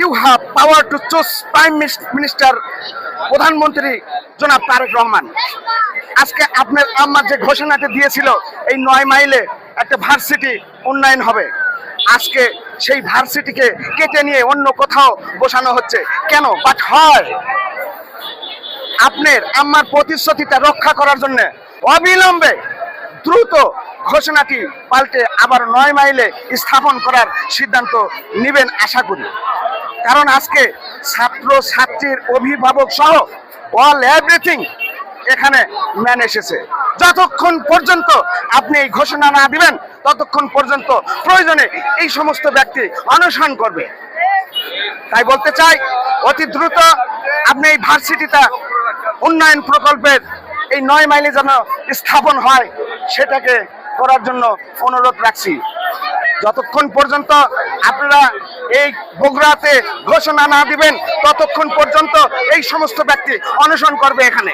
You have power to choose prime minister, প্রধানমন্ত্রী জনাব তারেক রহমান। আজকে আপনার আম্মা যে ঘোষণাটি দিয়েছিল এই 9 মাইলে একটা ভার্সিটি উন্নয়ন হবে, আজকে সেই ভার্সিটিকে কেটে নিয়ে অন্য কোথাও বসানো হচ্ছে কেন? বাট হয় আপনার আম্মার প্রতিশ্রুতিটা রক্ষা করার জন্য অবিলম্বে দ্রুত ঘোষণাটি পাল্টে আবার 9 মাইলে স্থাপন করার সিদ্ধান্ত নেবেন আশা করি। কারণ আজকে ছাত্র ছাত্রীর অভিভাবক সহ অল এভরিথিং এখানে ম্যান এসেছে। যতক্ষণ পর্যন্ত আপনি এই ঘোষণা না দিবেন ততক্ষণ পর্যন্ত প্রয়োজনে এই সমস্ত ব্যক্তি অনশন করবে। তাই বলতে চাই, অতি দ্রুত আপনি এই ভার্সিটিটা উন্নয়ন প্রকল্পের এই 9 মাইলে যেন স্থাপন হয় সেটাকে করার জন্য অনুরোধ রাখছি। যতক্ষণ পর্যন্ত আপনারা এই বগুড়াতে ঘোষণা না দিবেন ততক্ষণ পর্যন্ত এই সমস্ত ব্যক্তি অনশন করবে এখানে।